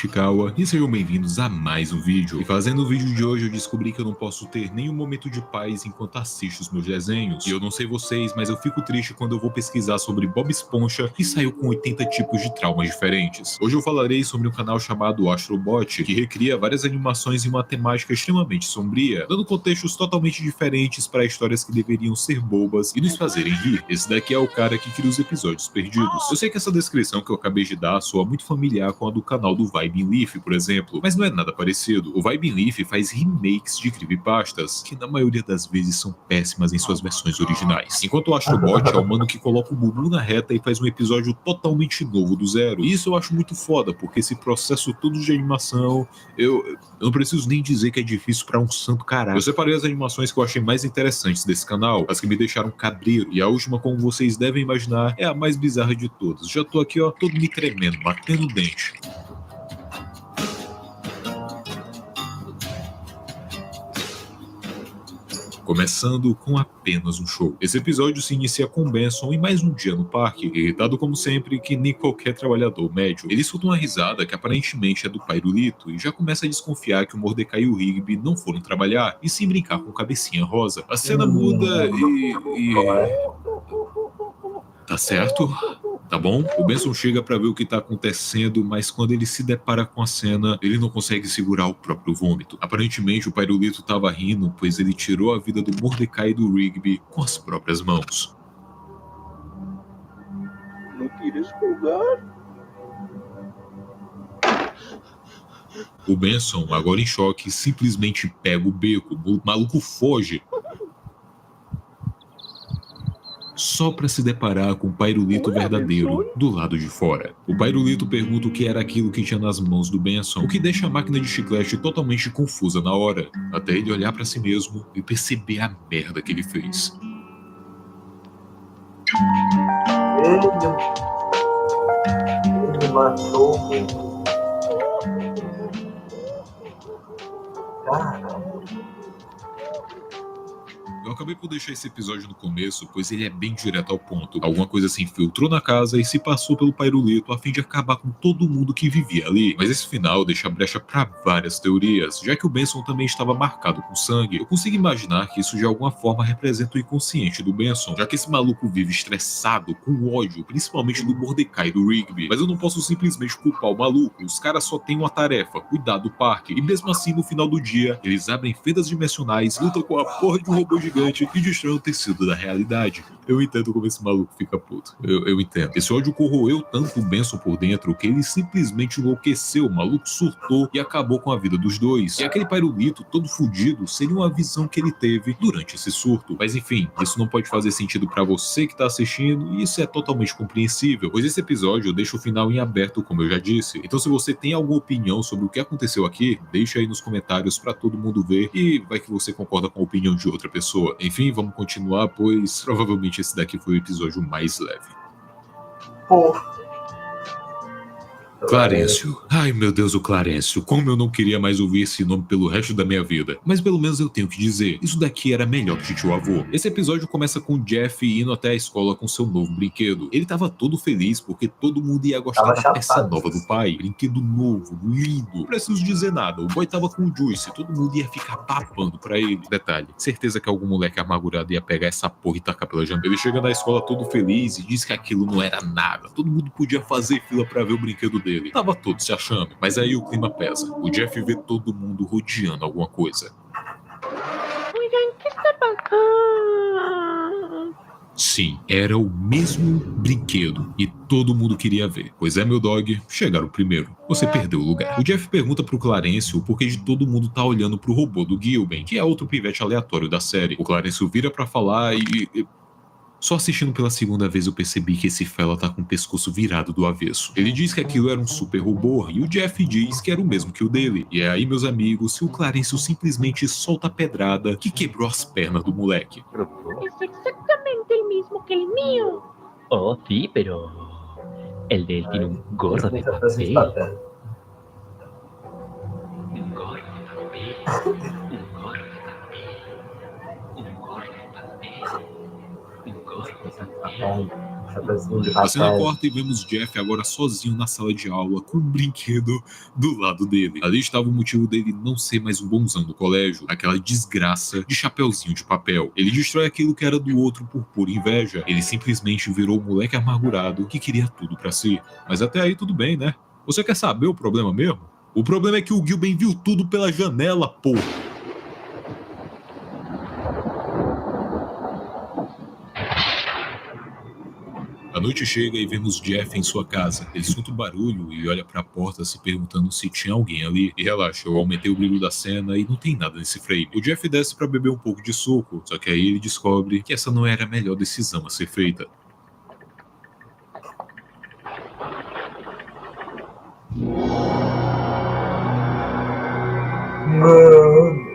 Ishikawa, e sejam bem-vindos a mais um vídeo. E fazendo o vídeo de hoje eu descobri que eu não posso ter nenhum momento de paz enquanto assisto os meus desenhos. E eu não sei vocês, mas eu fico triste quando eu vou pesquisar sobre Bob Esponja e saio com 80 tipos de traumas diferentes. Hoje eu falarei sobre um canal chamado Astrobot, que recria várias animações em uma temática extremamente sombria, dando contextos totalmente diferentes para histórias que deveriam ser bobas e nos fazerem rir. Esse daqui é o cara que cria os episódios perdidos. Eu sei que essa descrição que eu acabei de dar soa muito familiar com a do canal do Vibe Leaf, por exemplo, mas não é nada parecido. O Vibe Leaf faz remakes de creepypastas, que na maioria das vezes são péssimas em suas versões originais. Enquanto o Astrobot é o mano que coloca o bumbum na reta e faz um episódio totalmente novo do zero. E isso eu acho muito foda, porque esse processo todo de animação, eu não preciso nem dizer que é difícil pra um santo caralho. Eu separei as animações que eu achei mais interessantes desse canal, as que me deixaram cabreiro, e a última, como vocês devem imaginar, é a mais bizarra de todas. Já tô aqui, ó, todo me tremendo, batendo o dente. Começando com apenas um show. Esse episódio se inicia com Benson em mais um dia no parque, irritado como sempre, que nem qualquer trabalhador médio. Ele escuta uma risada que aparentemente é do Pairulito e já começa a desconfiar que o Mordecai e o Rigby não foram trabalhar, e sim brincar com Cabecinha Rosa. A cena muda e... Tá certo? Tá bom? O Benson chega pra ver o que tá acontecendo, mas quando ele se depara com a cena, ele não consegue segurar o próprio vômito. Aparentemente, o Pairulito tava rindo, pois ele tirou a vida do Mordecai e do Rigby com as próprias mãos. ¿No quieres jugar? O Benson, agora em choque, simplesmente pega o beco. O maluco foge. Só para se deparar com o Pairulito verdadeiro do lado de fora. O Pairulito pergunta o que era aquilo que tinha nas mãos do Benson, o que deixa a máquina de chiclete totalmente confusa na hora, até ele olhar para si mesmo e perceber a merda que ele fez. Ele matou. Caramba. Eu acabei por deixar esse episódio no começo, pois ele é bem direto ao ponto. Alguma coisa se infiltrou na casa e se passou pelo Pairulito a fim de acabar com todo mundo que vivia ali. Mas esse final deixa brecha para várias teorias, já que o Benson também estava marcado com sangue. Eu consigo imaginar que isso de alguma forma representa o inconsciente do Benson, já que esse maluco vive estressado, com ódio, principalmente do Mordecai e do Rigby. Mas eu não posso simplesmente culpar o maluco, os caras só têm uma tarefa, cuidar do parque. E mesmo assim, no final do dia, eles abrem fendas dimensionais, lutam com a porra de um robô gigante e destrói o tecido da realidade. Eu entendo como esse maluco fica puto. Eu entendo. Esse ódio corroeu tanto o Benson por dentro que ele simplesmente enlouqueceu, o maluco surtou e acabou com a vida dos dois. E aquele Pairulito todo fudido seria uma visão que ele teve durante esse surto. Mas enfim, isso não pode fazer sentido pra você que tá assistindo e isso é totalmente compreensível, pois esse episódio deixa o final em aberto, como eu já disse. Então se você tem alguma opinião sobre o que aconteceu aqui, deixa aí nos comentários pra todo mundo ver e vai que você concorda com a opinião de outra pessoa. Enfim, vamos continuar, pois provavelmente esse daqui foi o episódio mais leve. Pô. Clarencio. Ai meu Deus, o Clarencio. Como eu não queria mais ouvir esse nome pelo resto da minha vida. Mas pelo menos eu tenho que dizer, isso daqui era melhor que tio avô. Esse episódio começa com o Jeff indo até a escola com seu novo brinquedo. Ele tava todo feliz porque todo mundo ia gostar da peça nova do pai. Brinquedo novo, lindo. Não preciso dizer nada, o boy tava com o Juice, todo mundo ia ficar babando pra ele. Detalhe, certeza que algum moleque amargurado ia pegar essa porra e tacar pela janela. Ele chega na escola todo feliz e diz que aquilo não era nada. Todo mundo podia fazer fila pra ver o brinquedo dele. Tava todo se achando, mas aí o clima pesa. O Jeff vê todo mundo rodeando alguma coisa. Oigan, ¿qué está pasando? Sim, era o mesmo brinquedo e todo mundo queria ver. Pois é, meu dog, chegaram primeiro. Você perdeu o lugar. O Jeff pergunta pro Clarencio o porquê de todo mundo tá olhando pro robô do Gilben, que é outro pivete aleatório da série. O Clarencio vira pra falar e... Só assistindo pela segunda vez eu percebi que esse fela tá com o pescoço virado do avesso. Ele diz que aquilo era um super robô e o Jeff diz que era o mesmo que o dele. E é aí, meus amigos, que o Clarencio simplesmente solta a pedrada que quebrou as pernas do moleque. Es exactamente el mismo que el mío. Oh, sí, pero el de él tiene un gorro de Muchas veces papel. papel. Un gorro de papel. Un gorro de papel. Un gorro de papel. Un gorro de papel. Chapeuzinho de A cena rapaz. corta e vemos Jeff agora sozinho na sala de aula com um brinquedo do lado dele. Ali estava o motivo dele não ser mais um bonzão do colégio, aquela desgraça de chapeuzinho de papel. Ele destrói aquilo que era do outro por pura inveja. Ele simplesmente virou o moleque amargurado que queria tudo pra si. Mas até aí tudo bem, né? Você quer saber o problema mesmo? O problema é que o Gilben viu tudo pela janela, pô. A noite chega e vemos Jeff em sua casa. Ele escuta o barulho e olha pra porta se perguntando se tinha alguém ali. E relaxa, eu aumentei o brilho da cena e não tem nada nesse frame. O Jeff desce pra beber um pouco de suco, só que aí ele descobre que essa não era a melhor decisão a ser feita. Mano.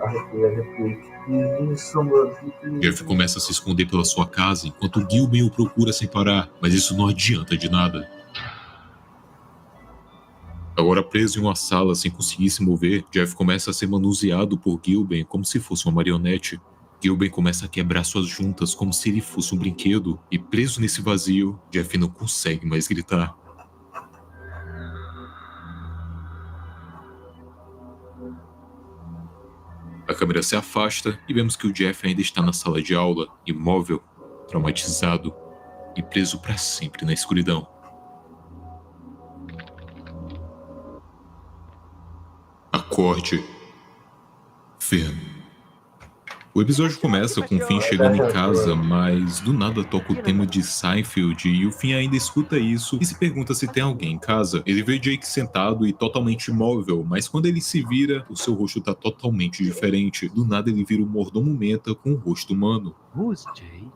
Arrepio. Que isso, mano? Que Jeff começa a se esconder pela sua casa enquanto Gilben o procura sem parar, mas isso não adianta de nada. Agora preso em uma sala sem conseguir se mover, Jeff começa a ser manuseado por Gilben como se fosse uma marionete. Gilben começa a quebrar suas juntas como se ele fosse um brinquedo, e preso nesse vazio, Jeff não consegue mais gritar. A câmera se afasta e vemos que o Jeff ainda está na sala de aula, imóvel, traumatizado e preso para sempre na escuridão. Acorde, Finn. O episódio começa com o Finn chegando em casa, mas do nada toca o tema de Seinfeld e o Finn ainda escuta isso e se pergunta se tem alguém em casa. Ele vê Jake sentado e totalmente imóvel, mas quando ele se vira, o seu rosto tá totalmente diferente. Do nada ele vira um mordomo menta com um rosto humano. Who's Jake?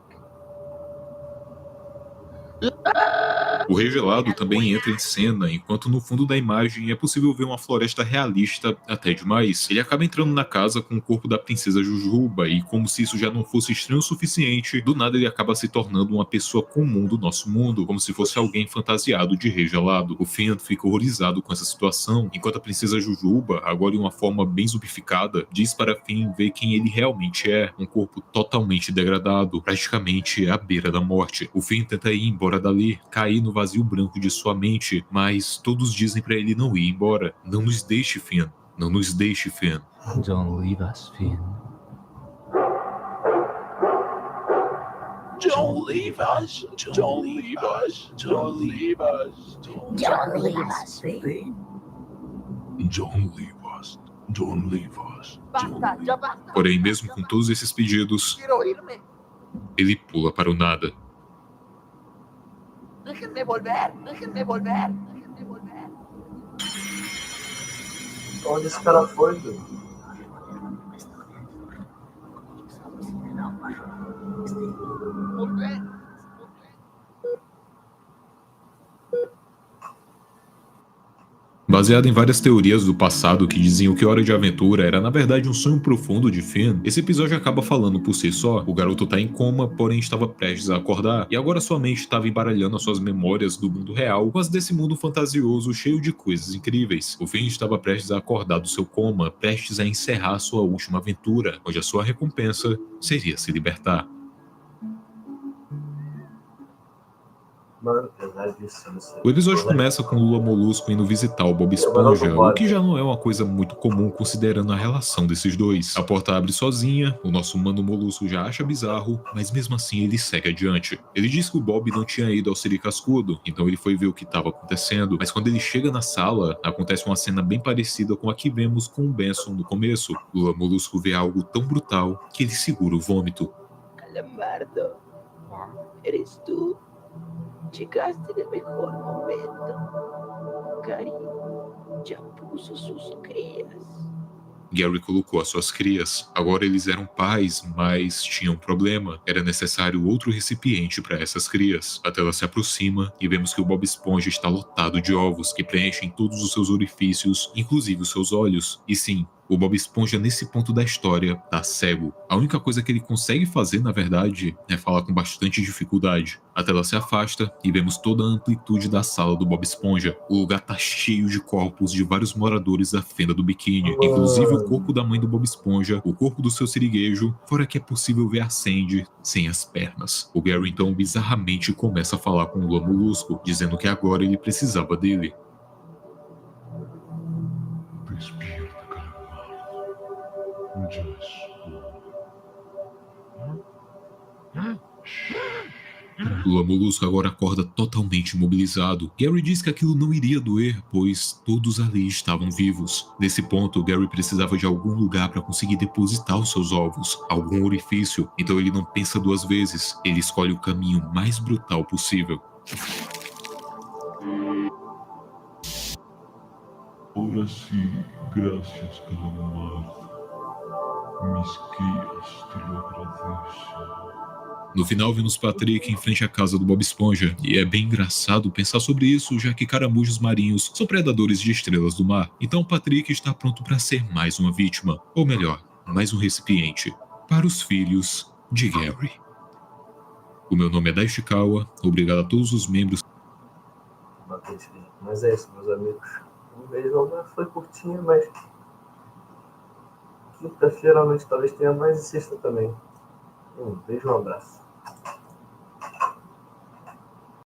O Rei Gelado também entra em cena, enquanto no fundo da imagem é possível ver uma floresta realista até demais. Ele acaba entrando na casa com o corpo da princesa Jujuba e, como se isso já não fosse estranho o suficiente, do nada ele acaba se tornando uma pessoa comum do nosso mundo, como se fosse alguém fantasiado de Rei Gelado. O Finn fica horrorizado com essa situação, enquanto a princesa Jujuba, agora em uma forma bem zumbificada, diz para Finn ver quem ele realmente é, um corpo totalmente degradado, praticamente à beira da morte. O Finn tenta ir embora dali, cair no vazio branco de sua mente, mas todos dizem pra ele não ir embora. Não nos deixe, Finn. Não nos deixe, Finn. Don't leave us, Finn. Don't leave us. Don't leave us. Don't leave us. Don't leave us, Finn. Don't leave us. Don't leave us. Basta, ya basta. Porém, mesmo com todos esses pedidos, Quiero irme. ele pula para o nada. Déjenme volver. Déjenme volver. Déjenme volver. Onde esse cara foi, velho? Volver. Baseado em várias teorias do passado que diziam que Hora de Aventura era na verdade um sonho profundo de Finn, esse episódio acaba falando por si só. O garoto tá em coma, porém estava prestes a acordar, e agora sua mente estava embaralhando as suas memórias do mundo real com as desse mundo fantasioso cheio de coisas incríveis. O Finn estava prestes a acordar do seu coma, prestes a encerrar sua última aventura, onde a sua recompensa seria se libertar. Mano, pesadíssimo isso aí. O episódio começa com Lula Molusco indo visitar o Bob Esponja, o que já não é uma coisa muito comum considerando a relação desses dois. A porta abre sozinha, o nosso mano Molusco já acha bizarro, mas mesmo assim ele segue adiante. Ele diz que o Bob não tinha ido ao Siri Cascudo, então ele foi ver o que estava acontecendo, mas quando ele chega na sala, acontece uma cena bem parecida com a que vemos com o Benson no começo. Lula Molusco vê algo tão brutal que ele segura o vômito. Calamardo, eres tú. Llegaste en el mejor momento. Gary ya puso sus crías. Gary colocou as suas crias. Agora eles eram pais, mas tinham um problema. Era necessário outro recipiente para essas crias. A tela se aproxima e vemos que o Bob Esponja está lotado de ovos que preenchem todos os seus orifícios, inclusive os seus olhos. E sim, O Bob Esponja, nesse ponto da história, tá cego. A única coisa que ele consegue fazer, na verdade, é falar com bastante dificuldade. A tela se afasta e vemos toda a amplitude da sala do Bob Esponja. O lugar tá cheio de corpos de vários moradores da fenda do biquíni, inclusive o corpo da mãe do Bob Esponja, o corpo do seu siriguejo, fora que é possível ver a Sandy sem as pernas. O Gary então bizarramente começa a falar com o Lula Molusco, dizendo que agora ele precisava dele. Despierta, calamardo. Ya es hora. Lula Molusco agora acorda totalmente imobilizado. Gary diz que aquilo não iria doer, pois todos ali estavam vivos. Nesse ponto, Gary precisava de algum lugar para conseguir depositar os seus ovos, algum orifício, então ele não pensa duas vezes, ele escolhe o caminho mais brutal possível. Ahora sí, gracias, calamardo. Mis crías te lo agradecen. No final, vemos Patrick em frente à casa do Bob Esponja, e é bem engraçado pensar sobre isso, já que caramujos marinhos são predadores de estrelas do mar. Então Patrick está pronto para ser mais uma vítima, ou melhor, mais um recipiente, para os filhos de Gary. O meu nome é Daishikawa, obrigado a todos os membros. Mas é isso, meus amigos. Um beijo, foi curtinho, mas quinta-feira à noite talvez tenha mais e sexta também. Um beijo, um abraço.